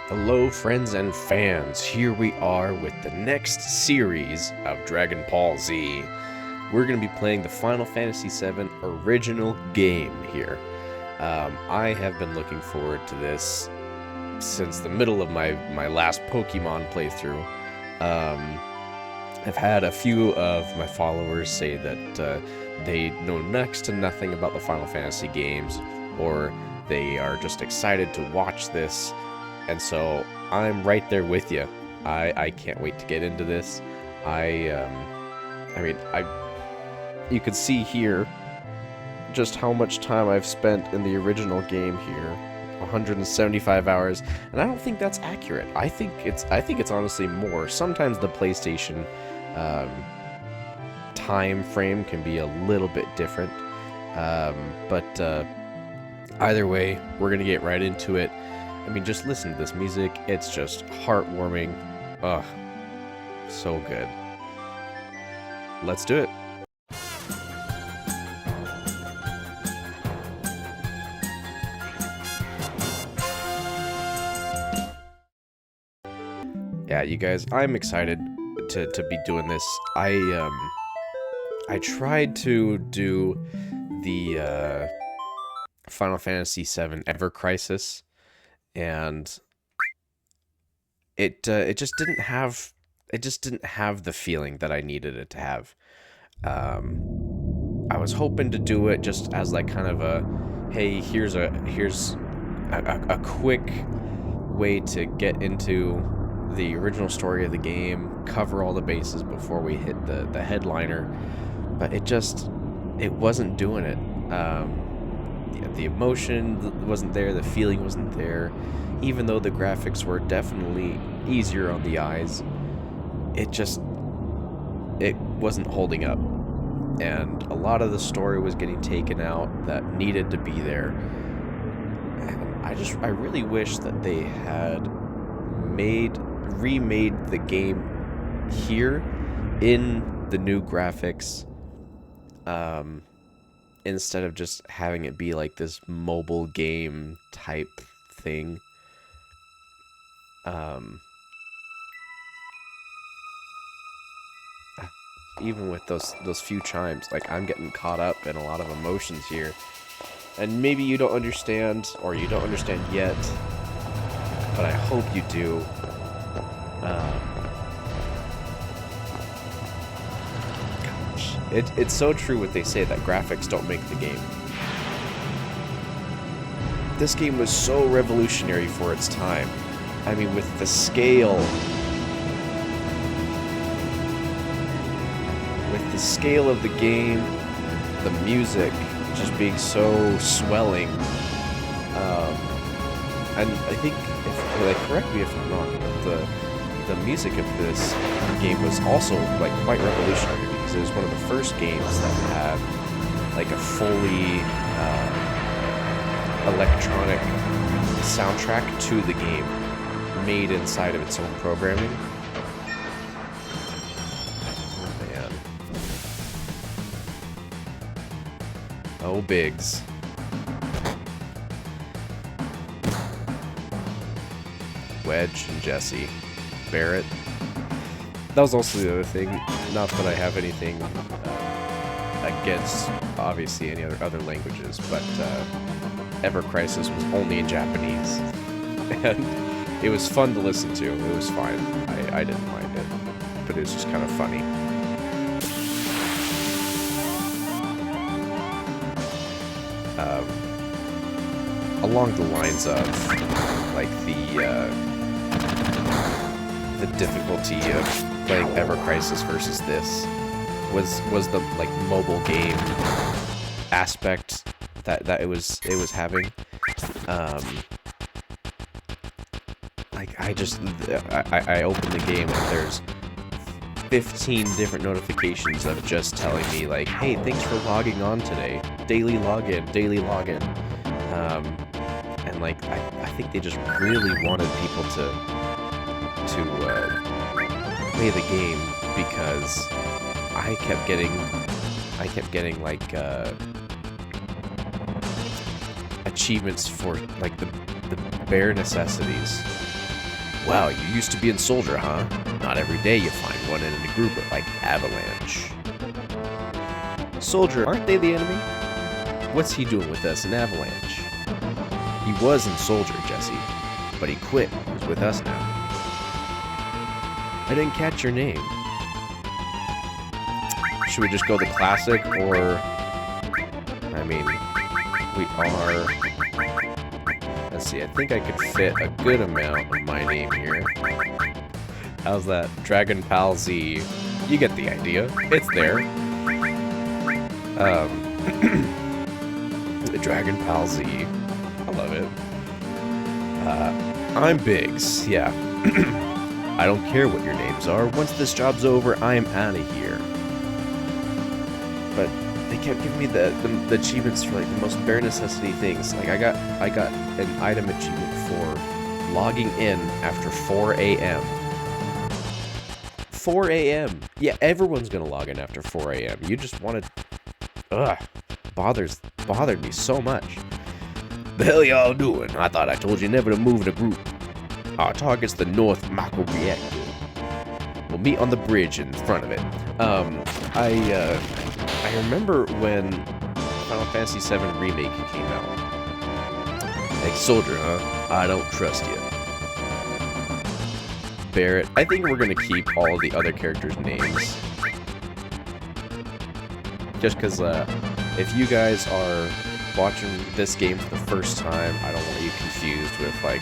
Hello, friends and fans. Here we are with the next series of Dragon Ball Z. We're going to be playing the Final Fantasy VII original game here. I have been looking forward to this since the middle of my last Pokemon playthrough. I've had a few of my followers say that they know next to nothing about the Final Fantasy games, or they are just excited to watch this. And so I'm right there with you. I can't wait to get into this. You can see here just how much time I've spent in the original game here. 175 hours, and I don't think that's accurate. I think it's honestly more. Sometimes the PlayStation time frame can be a little bit different. But either way, we're gonna get right into it. I mean, just listen to this music. It's just heartwarming. Ugh, so good. Let's do it. Yeah, you guys, I'm excited to be doing this. I tried to do the Final Fantasy VII Ever Crisis, and it just didn't have the feeling that I needed it to have. I was hoping to do it just as like kind of a, hey, here's a quick way to get into the original story of the game, cover all the bases before we hit the headliner, but it wasn't doing it. The emotion wasn't there, the feeling wasn't there. Even though the graphics were definitely easier on the eyes, it wasn't holding up. And a lot of the story was getting taken out that needed to be there. And I really wish that they had remade the game here in the new graphics, instead of just having it be like this mobile game type thing. Even with those few chimes, like, I'm getting caught up in a lot of emotions here, and maybe you don't understand, or you don't understand yet, but I hope you do. Gosh, it's so true what they say, that graphics don't make the game. This game was so revolutionary for its time. I mean, with the scale of the game, the music just being so swelling, and I think, correct me if I'm wrong, but the music of this game was also like quite revolutionary, because it was one of the first games that had like a fully electronic soundtrack to the game, made inside of its own programming. Oh man. Oh, Biggs. Wedge and Jesse. Barrett. That was also the other thing. Not that I have anything against, obviously, any other languages, but Ever Crisis was only in Japanese. And it was fun to listen to. It was fine. I didn't mind it. But it was just kind of funny. Along the lines of, like, the difficulty of playing Ever Crisis versus this was the, like, mobile game aspect that it was having. I opened the game and there's 15 different notifications of just telling me, like, hey, thanks for logging on today. Daily login. And like, I think they just really wanted people to play the game, because I kept getting like achievements for like the bare necessities. Wow, you used to be in Soldier, huh? Not every day you find one in a group like Avalanche. Soldier, aren't they the enemy? What's he doing with us in Avalanche? He was in Soldier, Jesse, but he quit. He's with us now. I didn't catch your name. Should we just go the classic, or... I mean, we are... Let's see, I think I could fit a good amount of my name here. How's that? Dragon Pal Z. You get the idea. It's there. Dragon Pal Z. I love it. I'm Biggs, yeah. I don't care what your names are. Once this job's over, I am out of here. But they kept giving me the achievements for like the most bare necessity things. Like I got an item achievement for logging in after 4 a.m. 4 a.m. Yeah, everyone's gonna log in after 4 a.m. You just wanted... Ugh. Bothered me so much. The hell y'all doing? I thought I told you never to move in a group. Our target's the North Mako Reactor. We'll meet on the bridge in front of it. I remember when Final Fantasy VII Remake came out. Like, Soldier, huh? I don't trust you. Barrett. I think we're gonna keep all the other characters' names. Just because, if you guys are watching this game for the first time, I don't want you confused with, like,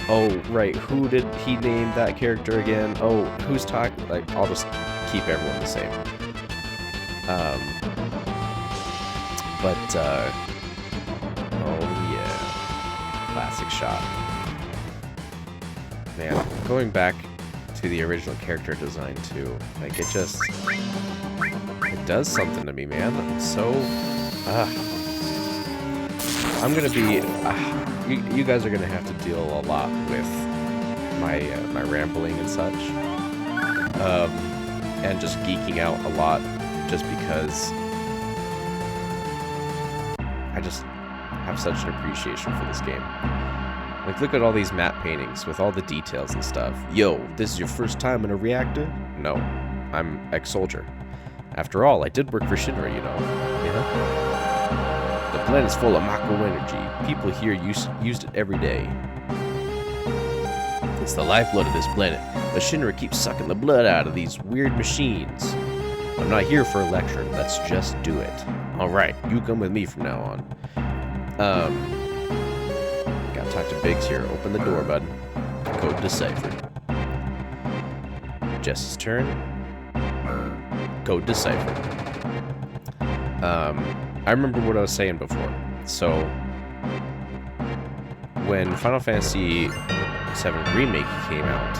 oh, right, who did he name that character again? Oh, who's talking? Like, I'll just keep everyone the same. Oh yeah. Classic shot. Man, going back to the original character design, too, like, it does something to me, man. I'm so... I'm gonna be... you guys are gonna have to deal a lot with my rambling and such. And just geeking out a lot, just because I just have such an appreciation for this game. Like, look at all these map paintings with all the details and stuff. Yo, this is your first time in a reactor? No, I'm ex-soldier. After all, I did work for Shinra, you know. The planet's full of Mako energy. People here used it every day. It's the lifeblood of this planet, but Shinra keeps sucking the blood out of these weird machines. I'm not here for a lecture, let's just do it. Alright, you come with me from now on. Gotta talk to Biggs here. Open the door, bud. Code deciphered. Jess's turn. Code deciphered. I remember what I was saying before. So, when Final Fantasy VII Remake came out,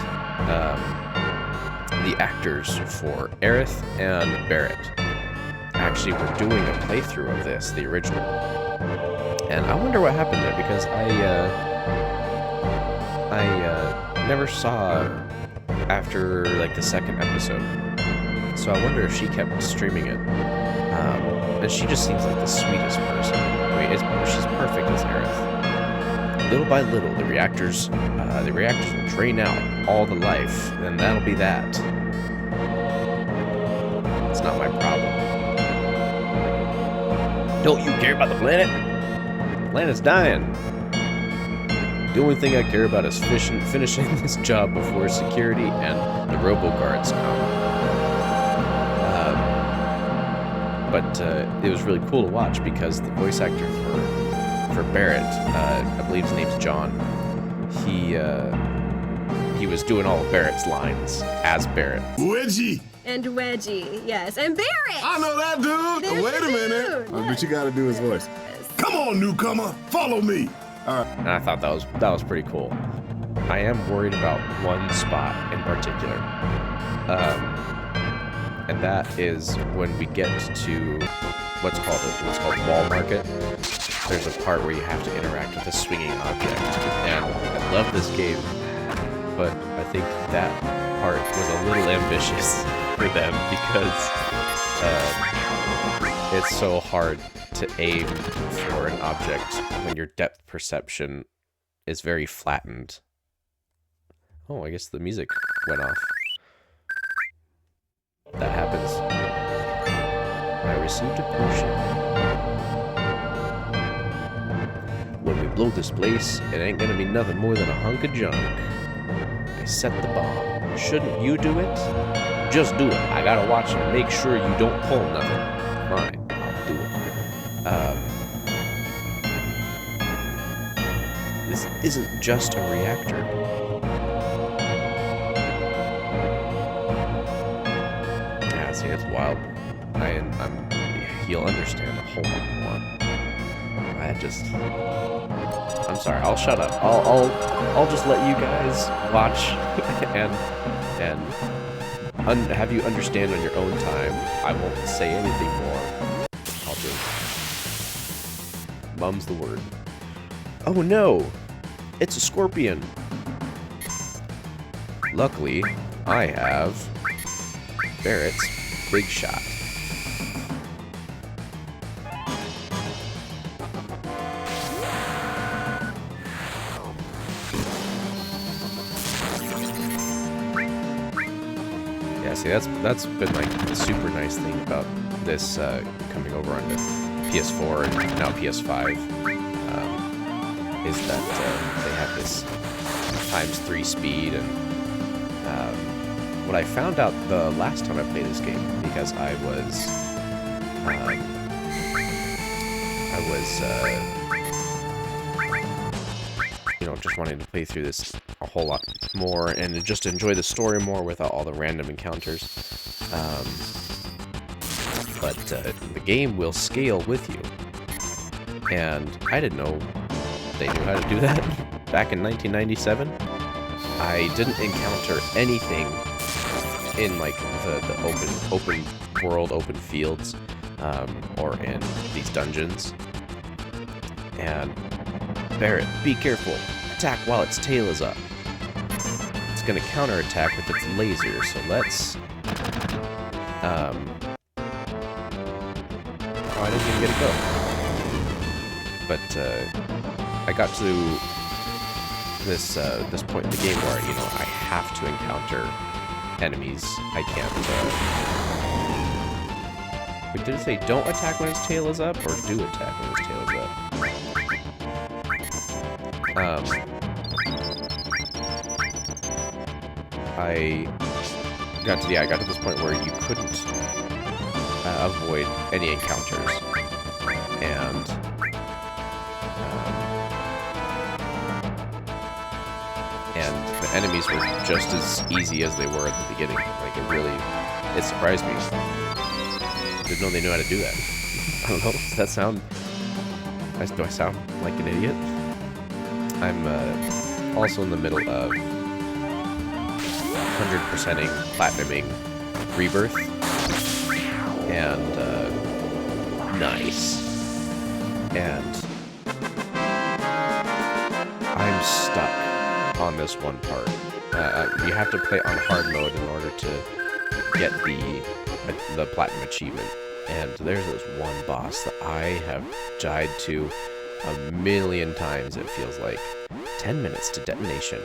the actors for Aerith and Barrett actually were doing a playthrough of this, the original. And I wonder what happened there, because I never saw after, like, the second episode. So I wonder if she kept streaming it. And she just seems like the sweetest person. I mean, she's perfect as Aerith. Little by little, the reactors will drain out all the life, and that'll be that. It's not my problem. Don't you care about the planet? The planet's dying. The only thing I care about is finishing this job before security and the robo-guards come. But it was really cool to watch, because the voice actor for Barrett, I believe his name's John, he was doing all of Barrett's lines as Barrett. Wedgie! And Wedgie, yes, and Barrett! I know that dude! There's Wait a minute! Yeah. But you gotta do his voice. Come on, newcomer! Follow me! And I thought that was pretty cool. I am worried about one spot in particular. And that is when we get to what's called Wall Market. There's a part where you have to interact with a swinging object. And I love this game, but I think that part was a little ambitious for them, because it's so hard to aim for an object when your depth perception is very flattened. Oh, I guess the music went off. That happens. I received a potion. When we blow this place, it ain't gonna be nothing more than a hunk of junk. I set the bomb. Shouldn't you do it? Just do it. I gotta watch and make sure you don't pull nothing. Fine, I'll do it. This isn't just a reactor. Yeah, see, it's wild. You'll understand a whole lot more. I'm sorry. I'll shut up. I'll just let you guys watch and have you understand on your own time. I won't say anything more. I'll just mum's the word. Oh no! It's a scorpion. Luckily, I have Barrett's big shot. Yeah, see, that's been like the super nice thing about this coming over onto PS4 and now PS5 is that they have this ×3 speed, and what I found out the last time I played this game, because I was you know, just wanting to play through this a whole lot more and just enjoy the story more without all the random encounters. But the game will scale with you, and I didn't know they knew how to do that back in 1997. I didn't encounter anything in like the open world, open fields, or in these dungeons. And Barrett, be careful. Attack while its tail is up. It's gonna counterattack with its laser, so let's oh, I didn't even get a go. But I got to this point in the game where, you know, I have to encounter enemies. I can't wait, did it say don't attack when its tail is up, or do attack when its tail is up? I got to this point where you couldn't avoid any encounters, and the enemies were just as easy as they were at the beginning. Like, it surprised me. Didn't know they knew how to do that. I don't know. Does that sound? Do I sound like an idiot? I'm also in the middle of 100%ing, platinuming Rebirth, and nice. And I'm stuck on this one part. You have to play on hard mode in order to get the platinum achievement. And there's this one boss that I have died to a million times, it feels like. 10 minutes to detonation.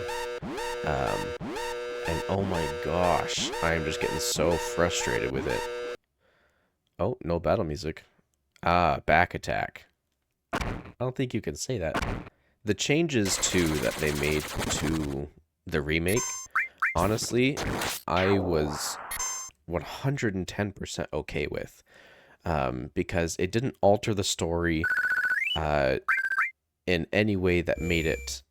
And oh my gosh, I am just getting so frustrated with it. Oh, no battle music. Ah, back attack. I don't think you can say that. The changes, too, that they made to the remake, honestly, I was 110% okay with. Because it didn't alter the story in any way that made it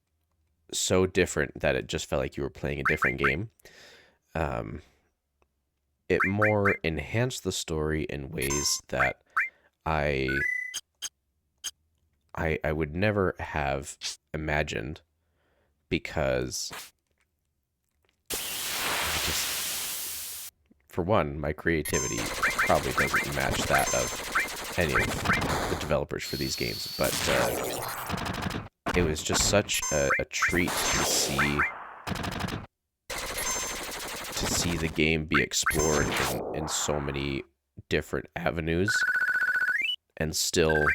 so different that it just felt like you were playing a different game. It more enhanced the story in ways that I would never have imagined, because for one, my creativity probably doesn't match that of any of the developers for these games, but it was just such a treat to see the game be explored in so many different avenues and still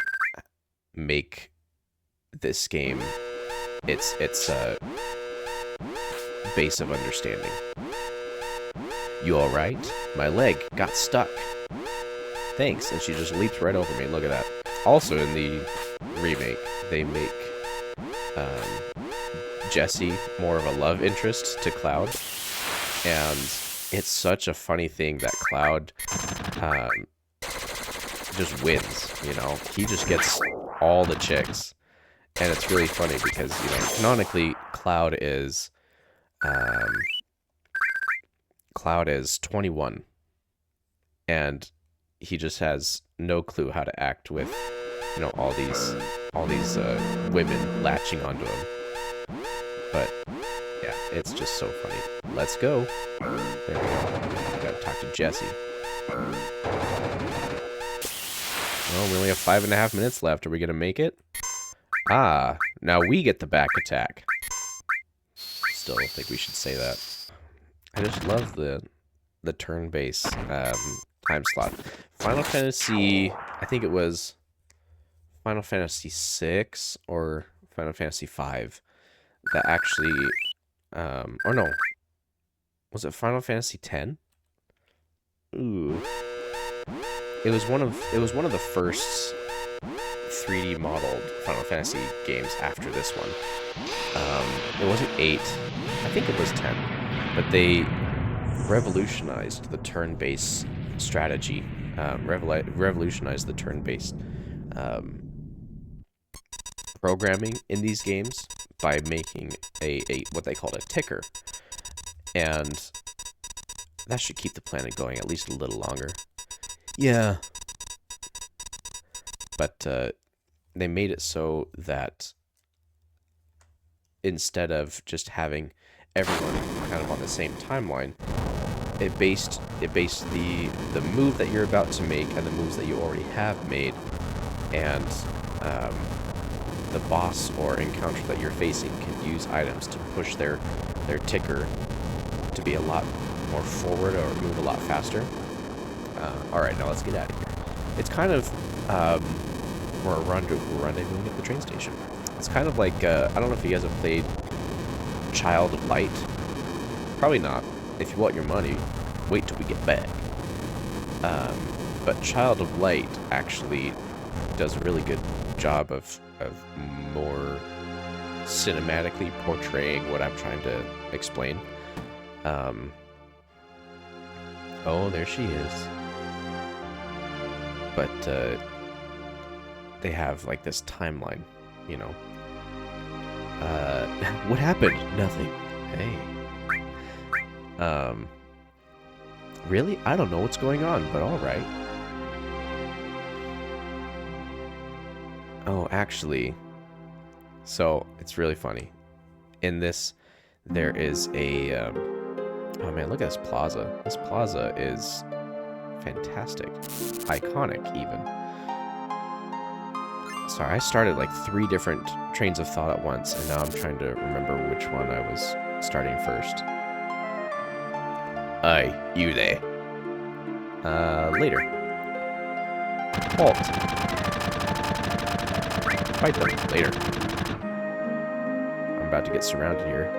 make this game its base of understanding. You alright? My leg got stuck. Thanks. And she just leaps right over me. Look at that. Also in the remake, they make Jessie more of a love interest to Cloud. And it's such a funny thing that Cloud just wins, you know? He just gets all the chicks. And it's really funny because, you know, canonically, Cloud is 21. And he just has no clue how to act with, you know, all these women latching onto him. But yeah, it's just so funny. Let's go. There we go. Gotta talk to Jessie. Well, we only have 5.5 minutes left. Are we gonna make it? Ah, now we get the back attack. Still don't think we should say that. I just love the turn-based time slot. Final Fantasy, I think it was Final Fantasy 6 or Final Fantasy 5 that actually, or no, was it Final Fantasy 10? Ooh, it was one of the first 3D modeled Final Fantasy games after this one. It wasn't 8, I think it was 10, but they revolutionized the turn-based strategy, revolutionized the turn-based programming in these games by making a what they called a ticker, and that should keep the planet going at least a little longer. Yeah, but they made it so that instead of just having everyone kind of on the same timeline, it based the move that you're about to make and the moves that you already have made, and the boss or encounter that you're facing can use items to push their ticker to be a lot more forward or move a lot faster. Alright, now let's get out of here. It's kind of, we're rendezvousing at the train station. It's kind of like, I don't know if you guys have played Child of Light. Probably not. If you want your money, wait till we get back. But Child of Light actually does a really good job of more cinematically portraying what I'm trying to explain. Oh, there she is. But they have like this timeline, you know. What happened? Nothing. Hey. Really? I don't know what's going on, but alright. Oh, actually, so it's really funny. In this, there is a, oh man, look at this plaza. This plaza is fantastic. Iconic, even. Sorry, I started like 3 different trains of thought at once, and now I'm trying to remember which one I was starting first. Aye, you there. Later. Halt. Fight them later. I'm about to get surrounded here.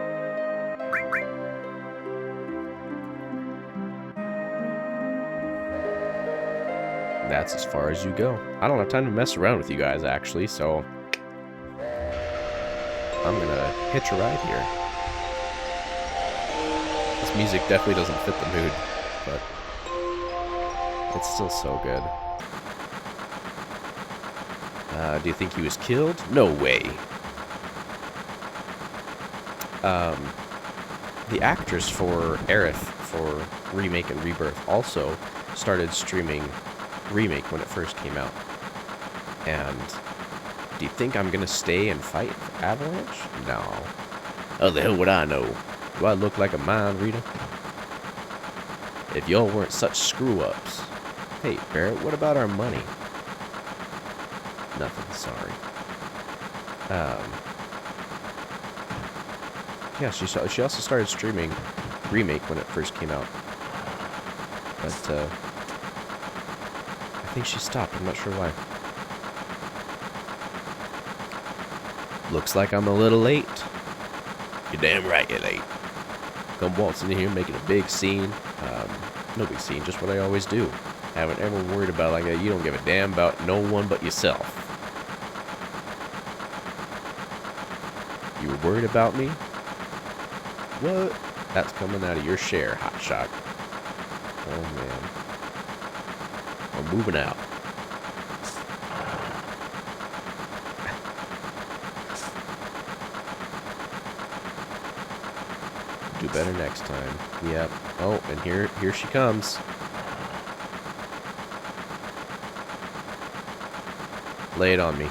That's as far as you go. I don't have time to mess around with you guys, actually, so I'm gonna hitch a ride here. This music definitely doesn't fit the mood, but it's still so good. Do you think he was killed? No way. The actress for Aerith for Remake and Rebirth also started streaming Remake when it first came out. And do you think I'm gonna stay and fight Avalanche? No. How the hell would I know? Do I look like a mind reader? If y'all weren't such screw-ups. Hey, Barrett, what about our money? Nothing, sorry. Yeah, she also started streaming Remake when it first came out. But, I think she stopped, I'm not sure why. Looks like I'm a little late. You're damn right you're late. come waltzing in here making a big scene. No big scene, just what I always do. Haven't ever worried about like you don't give a damn about no one but yourself. You were worried about me? What? That's coming out of your share, hotshot. Oh man. We're moving out. Do better next time. Yep. Oh, and here she comes. Lay it on me.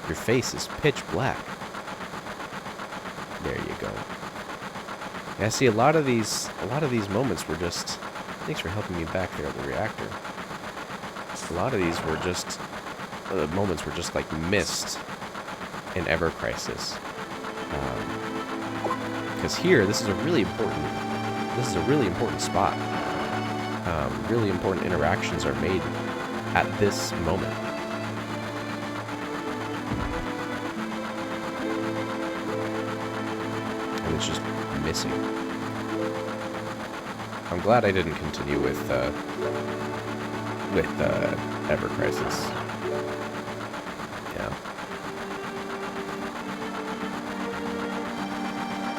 Your face is pitch black. There you go. Yeah, see, a lot of these moments were just. Thanks for helping me back there at the reactor. A lot of these were just moments were just like missed in Ever Crisis. Because here, this is a really important spot. Really important interactions are made at this moment. And it's just missing. I'm glad I didn't continue with Ever Crisis. Yeah.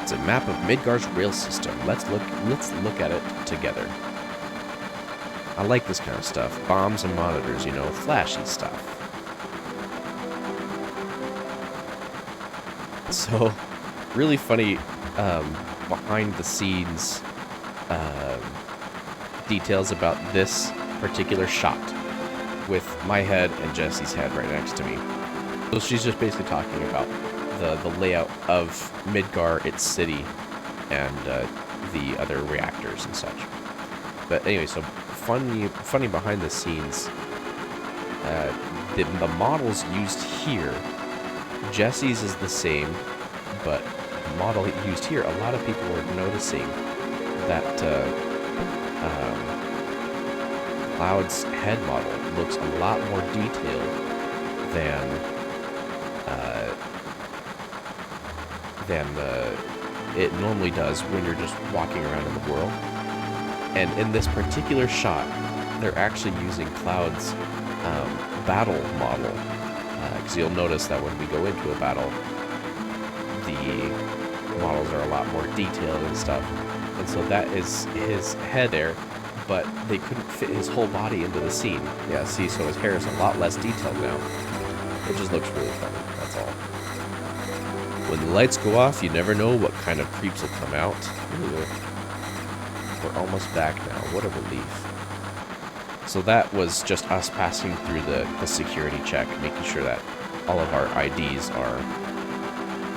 It's a map of Midgar's rail system. Let's look at it together. I like this kind of stuff. Bombs and monitors, you know, flashy stuff. So, really funny behind the scenes details about this particular shot with my head and Jesse's head right next to me. So she's just basically talking about the layout of Midgar, its city, and the other reactors and such. But anyway, so funny behind the scenes, the models used here, Jesse's is the same, but the model used here, a lot of people were noticing that Cloud's head model looks a lot more detailed than it normally does when you're just walking around in the world. And in this particular shot, they're actually using Cloud's battle model. Because you'll notice that when we go into a battle, the models are a lot more detailed and stuff. And so that is his head there, but they couldn't fit his whole body into the scene. Yeah, see, so his hair is a lot less detailed now. It just looks really funny, that's all. When the lights go off, you never know what kind of creeps will come out. Ooh. We're almost back now. What a relief. So that was just us passing through the security check, making sure that all of our IDs are...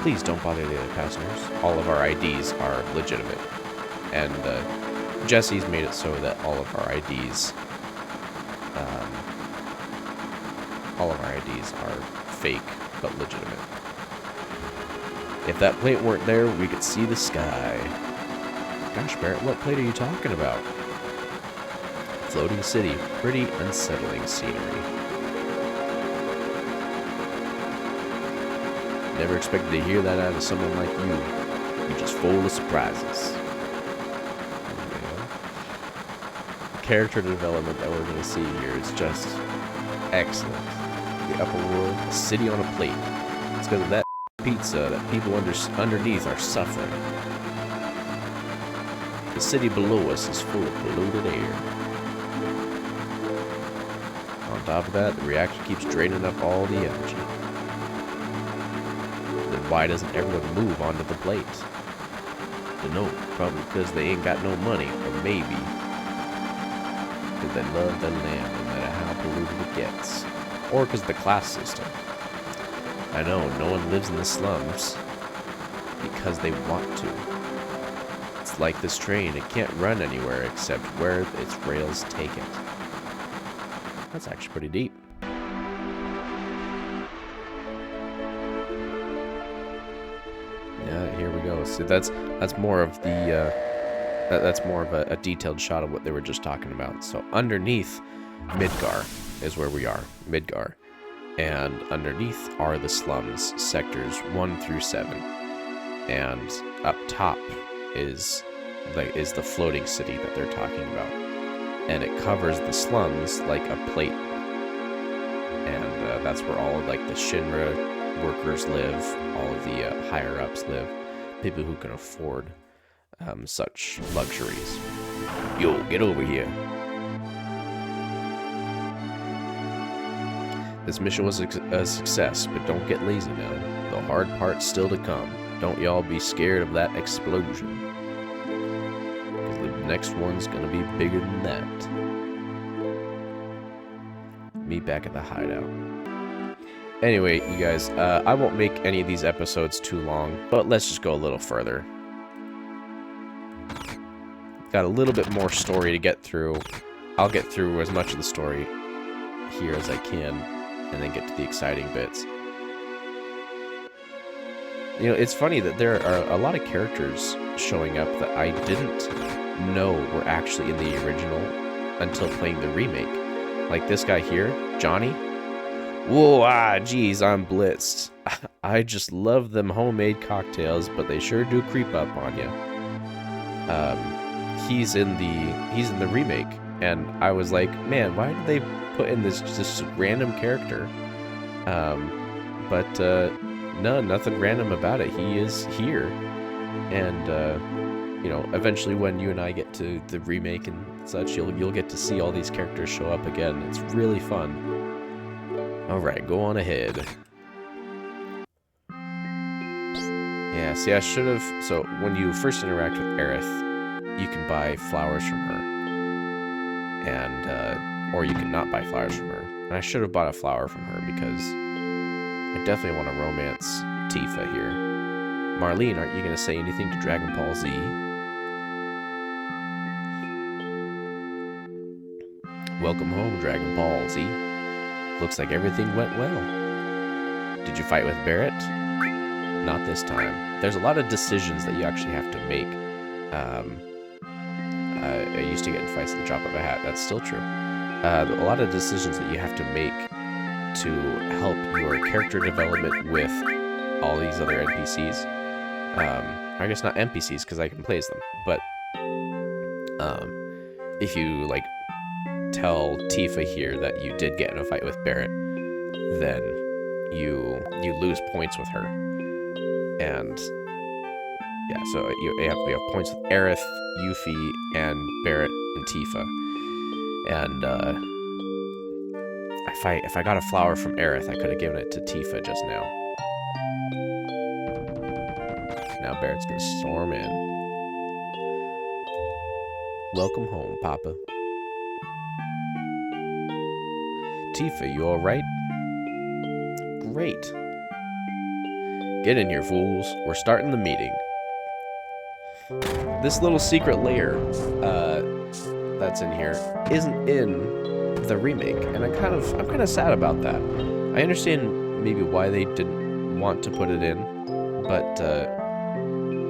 Please don't bother the other passengers. All of our IDs are legitimate. And Jesse's made it so that all of our IDs... are fake, but legitimate. If that plate weren't there, we could see the sky. Gosh, Barrett, what plate are you talking about? Floating city. Pretty unsettling scenery. Never expected to hear that out of someone like you. You're just full of surprises. The character development that we're going to see here is just excellent. The upper world, a city on a plate. It's because of that pizza that people underneath are suffering. The city below us is full of polluted air. On top of that, the reactor keeps draining up all the energy. Then why doesn't everyone move onto the plate? Dunno, probably because they ain't got no money, or maybe because they love the land no matter how polluted it gets. Or because of the class system. I know, no one lives in the slums because they want to. It's like this train, it can't run anywhere except where its rails take it. That's actually pretty deep. Yeah, here we go. So that's more of the that's more of a detailed shot of what they were just talking about. So underneath Midgar is where we are, Midgar. And underneath are the slums, sectors 1 through 7. And up top is like is the floating city that they're talking about, and it covers the slums like a plate, and that's where all of, like the Shinra workers live, all of the higher ups live, people who can afford such luxuries. Yo, get over here. This mission was a success, but don't get lazy now. The hard part's still to come. Don't y'all be scared of that explosion. Because the next one's gonna be bigger than that. Meet back at the hideout. Anyway, you guys, I won't make any of these episodes too long, but let's just go a little further. Got a little bit more story to get through. I'll get through as much of the story here as I can, and then get to the exciting bits. You know, it's funny that there are a lot of characters showing up that I didn't know were actually in the original until playing the remake. Like this guy here, Johnny. Whoa, geez, I'm blitzed. I just love them homemade cocktails, but they sure do creep up on you. He's in the remake, and I was like, man, why did they put in this just random character? But no, nothing random about it. He is here, and you know, eventually when you and I get to the remake and such, you'll get to see all these characters show up again. It's really fun. All right, go on ahead. Yeah, see, I should have. So when you first interact with Aerith, you can buy flowers from her, and or you can not buy flowers from her. And I should have bought a flower from her because I definitely want to romance Tifa here. Marlene, aren't you going to say anything to Dragon Ball Z? Welcome home, Dragon Ball Z. Looks like everything went well. Did you fight with Barrett? Not this time. There's a lot of decisions that you actually have to make. I used to get in fights at the drop of a hat. That's still true. A lot of decisions that you have to make to help your character development with all these other NPCs. I guess not NPCs because I can play as them, but if you like tell Tifa here that you did get in a fight with Barrett, then you lose points with her, and yeah, so we have points with Aerith, Yuffie, and Barrett and Tifa, and if I got a flower from Aerith, I could have given it to Tifa just now. Now Barrett's gonna storm in. Welcome home, Papa. Tifa, you alright? Great. Get in here, fools. We're starting the meeting. This little secret layer that's in here isn't in the remake, and I'm kind of sad about that. I understand maybe why they didn't want to put it in, but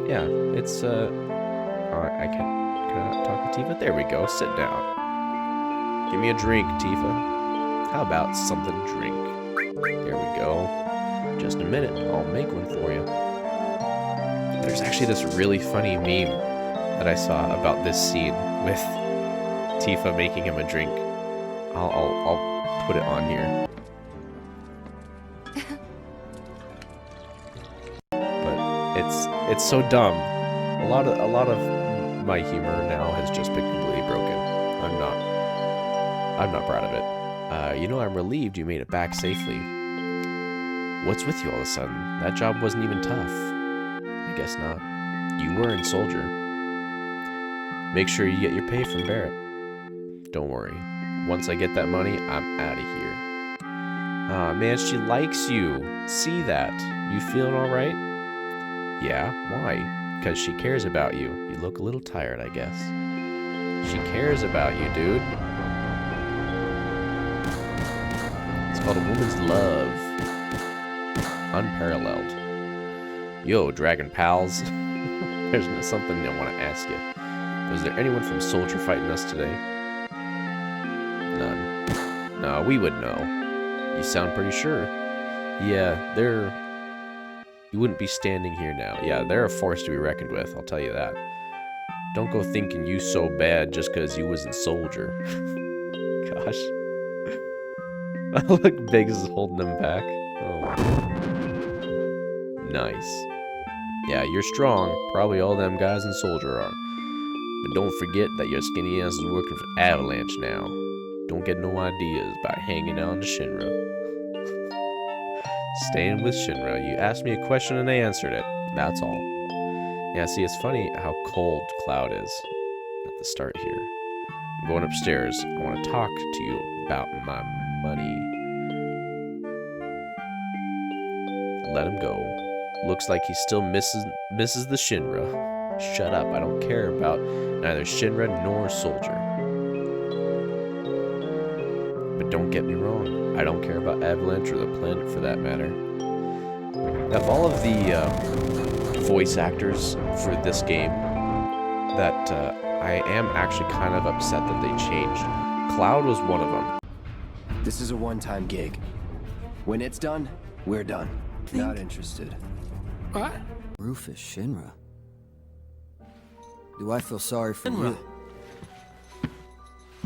yeah, it's I cannot talk to Tifa. There we go. Sit down. Give me a drink, Tifa. How about something to drink? There we go. Just a minute, I'll make one for you. There's actually this really funny meme that I saw about this scene with Tifa making him a drink. I'll put it on here. But it's so dumb. A lot of my humor now has just been completely broken. I'm not proud of it. You know, I'm relieved you made it back safely. What's with you all of a sudden? That job wasn't even tough. I guess not. You were in Soldier. Make sure you get your pay from Barrett. Don't worry. Once I get that money, I'm out of here. Aw, man, she likes you. See that? You feeling alright? Yeah, why? Because she cares about you. You look a little tired, I guess. She cares about you, dude. It's called a woman's love. Unparalleled. Yo, Dragon Pals. There's something I want to ask you. Was there anyone from Soldier fighting us today? None. No, we would know. You sound pretty sure. Yeah, you wouldn't be standing here now. Yeah, they're a force to be reckoned with, I'll tell you that. Don't go thinking you so bad just because you wasn't soldier. Gosh. Look, Biggs is holding them back. Oh. Nice. Yeah, you're strong. Probably all them guys in soldier are. But don't forget that your skinny ass is working for Avalanche now. Don't get no ideas by hanging on to Shinra. Staying with Shinra. You asked me a question and I answered it. That's all. Yeah, see, it's funny how cold Cloud is at the start here. I'm going upstairs. I want to talk to you about my money. Let him go. Looks like he still misses the Shinra. Shut up. I don't care about neither Shinra nor Soldier. But don't get me wrong. I don't care about Avalanche or the planet for that matter. Of all of the voice actors for this game that I am actually kind of upset that they changed, Cloud was one of them. This is a one-time gig. When it's done, we're done. Not interested. What? Rufus Shinra. Do I feel sorry for you?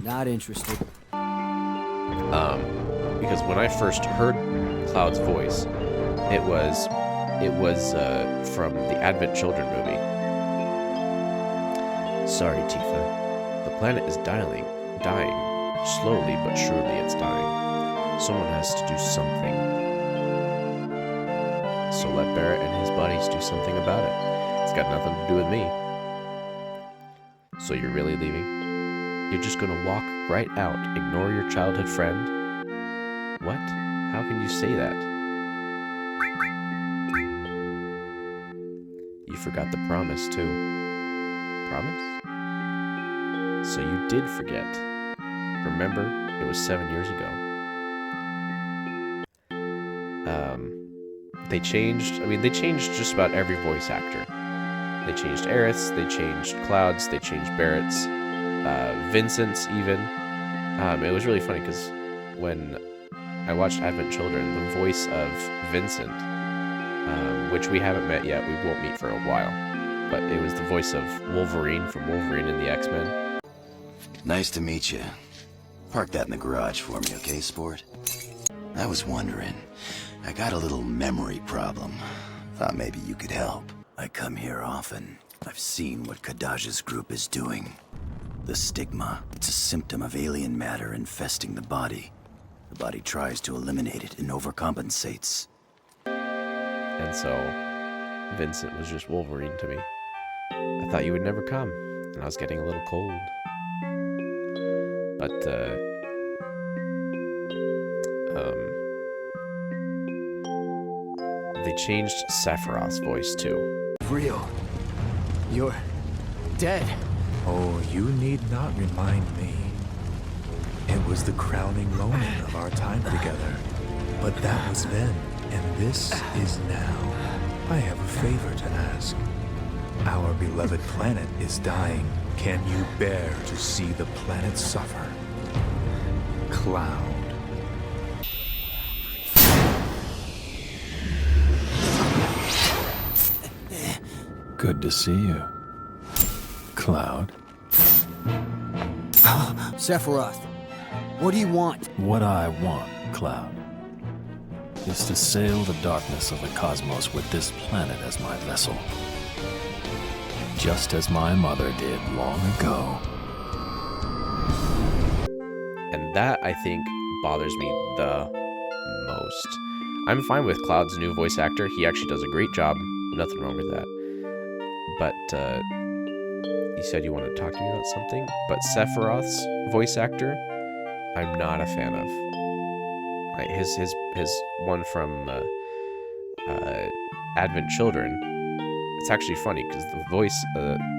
Not interested. Because when I first heard Cloud's voice, it was from the Advent Children movie. Sorry, Tifa. The planet is dying. Slowly but surely it's dying. Someone has to do something. So let Barrett and his buddies do something about it. It's got nothing to do with me. So you're really leaving? You're just gonna walk right out, ignore your childhood friend? What? How can you say that? You forgot the promise, too. Promise? So you did forget. Remember, it was 7 years ago. They changed just about every voice actor. They changed Aerith's, they changed Cloud's, they changed Barrett's, Vincent's even. It was really funny because when I watched Advent Children, the voice of Vincent, which we haven't met yet, we won't meet for a while, but it was the voice of Wolverine from Wolverine and the X-Men. Nice to meet you. Park that in the garage for me, okay, sport? I was wondering, I got a little memory problem. Thought maybe you could help. I come here often. I've seen what Kadaj's group is doing. The stigma, it's a symptom of alien matter infesting the body. The body tries to eliminate it and overcompensates. And so, Vincent was just Wolverine to me. I thought you would never come, and I was getting a little cold. But, they changed Sephiroth's voice too. Real. You're dead. Oh, you need not remind me. It was the crowning moment of our time together. But that was then, and this is now. I have a favor to ask. Our beloved planet is dying. Can you bear to see the planet suffer? Cloud. Good to see you, Cloud. Sephiroth, what do you want? What I want, Cloud, is to sail the darkness of the cosmos with this planet as my vessel. Just as my mother did long ago. And that, I think, bothers me the most. I'm fine with Cloud's new voice actor. He actually does a great job. Nothing wrong with that. But, you said you wanted to talk to me about something? But Sephiroth's voice actor, I'm not a fan of. Like his one from Advent Children, it's actually funny because the voice,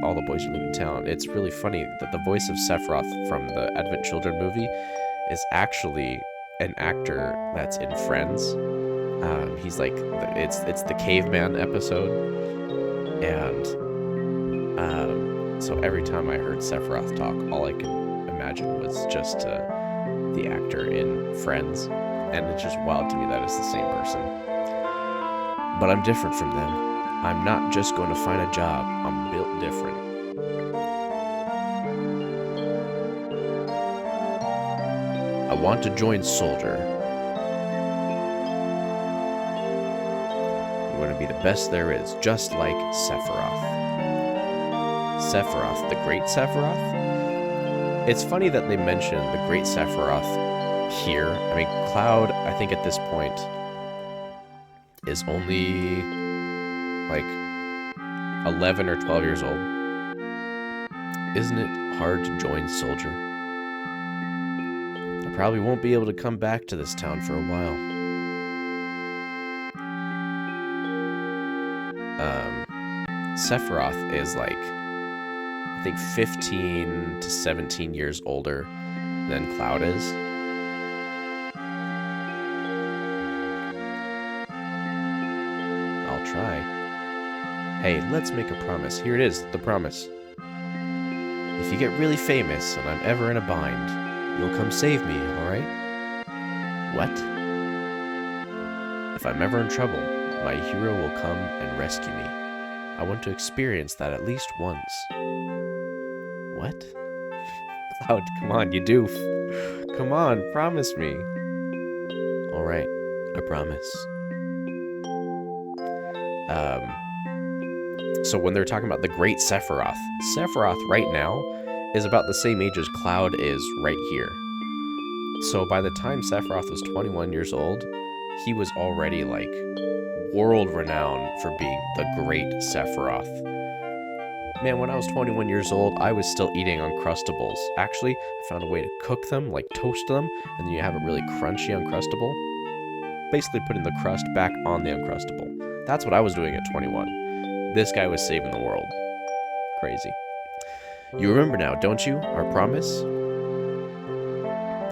All the Boys You Live in Town, it's really funny that the voice of Sephiroth from the Advent Children movie is actually an actor that's in Friends. He's like, it's the caveman episode, and so every time I heard Sephiroth talk, all I could imagine was just the actor in Friends, and it's just wild to me that it's the same person. But I'm different from them. I'm not just going to find a job. I'm built different. want to join Soldier. I'm going to be the best there is, just like Sephiroth. Sephiroth, the Great Sephiroth? It's funny that they mention the Great Sephiroth here. I mean, Cloud, I think at this point, is only like 11 or 12 years old. Isn't it hard to join Soldier? I probably won't be able to come back to this town for a while. Sephiroth is like, I think 15 to 17 years older than Cloud is. I'll try. Hey, let's make a promise. Here it is, the promise. If you get really famous and I'm ever in a bind, you'll come save me, alright? What? If I'm ever in trouble, my hero will come and rescue me. I want to experience that at least once. What? Cloud, come on, you doof. Come on, promise me. Alright, I promise. So when they're talking about the Great Sephiroth, Sephiroth right now is about the same age as Cloud is right here. So by the time Sephiroth was 21 years old, he was already like world renowned for being the Great Sephiroth. Man, when I was 21 years old, I was still eating Uncrustables. Actually, I found a way to cook them, like toast them, and then you have a really crunchy Uncrustable. Basically putting the crust back on the Uncrustable. That's what I was doing at 21. This guy was saving the world. Crazy. You remember now, don't you? Our promise?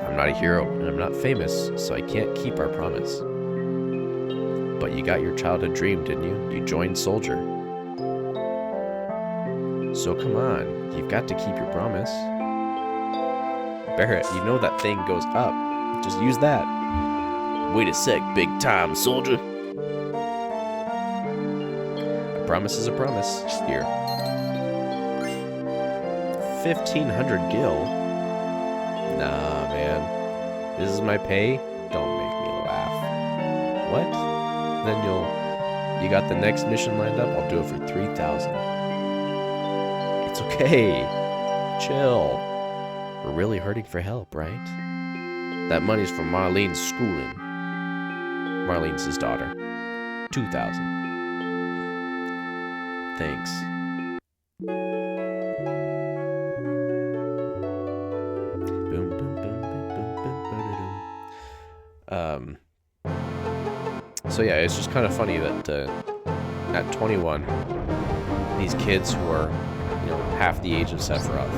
I'm not a hero, and I'm not famous, so I can't keep our promise. But you got your childhood dream, didn't you? You joined Soldier. So come on, you've got to keep your promise. Barrett, you know that thing goes up. Just use that. Wait a sec, big time, Soldier. A promise is a promise. Here. 1,500 gil? Nah, man. This is my pay? Don't make me laugh. What? Then you got the next mission lined up? I'll do it for 3,000. It's okay. Chill. We're really hurting for help, right? That money's from Marlene's schooling. Marlene's his daughter. 2,000. Thanks. Boom, boom, boom, boom, boom, boom, boom, So yeah, it's just kind of funny that at 21, these kids who are, half the age of Sephiroth,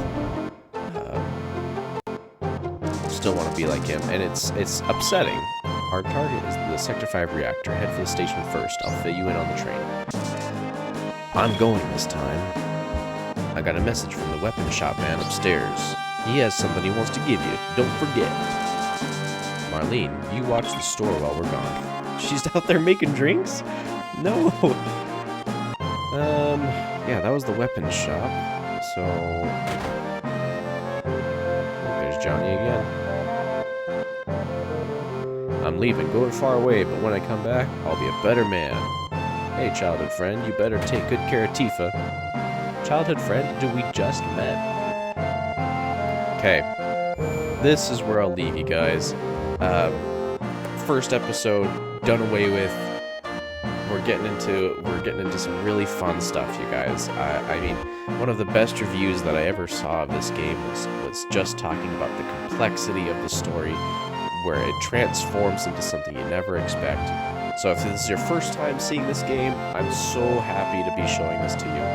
still want to be like him, and it's upsetting. Our target is the Sector 5 reactor. Head for the station first. I'll fit you in on the train. I'm going this time. I got a message from the weapon shop man upstairs. He has something he wants to give you. Don't forget. Marlene, you watch the store while we're gone. She's out there making drinks? No. Yeah, that was the weapons shop. So, there's Johnny again. I'm leaving, going far away, but when I come back, I'll be a better man. Hey, childhood friend, you better take good care of Tifa. Childhood friend, we just met. Okay, this is where I'll leave you guys. First episode done away with. We're getting into some really fun stuff, you guys. I mean, one of the best reviews that I ever saw of this game was just talking about the complexity of the story, where it transforms into something you never expect. So if this is your first time seeing this game, I'm so happy to be showing this to you.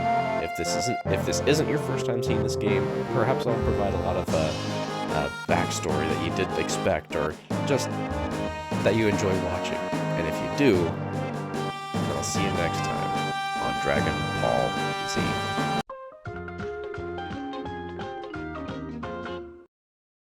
If this isn't your first time seeing this game, perhaps I'll provide a lot of backstory that you didn't expect, or just that you enjoy watching. And if you do, then I'll see you next time on Dragon Ball Z.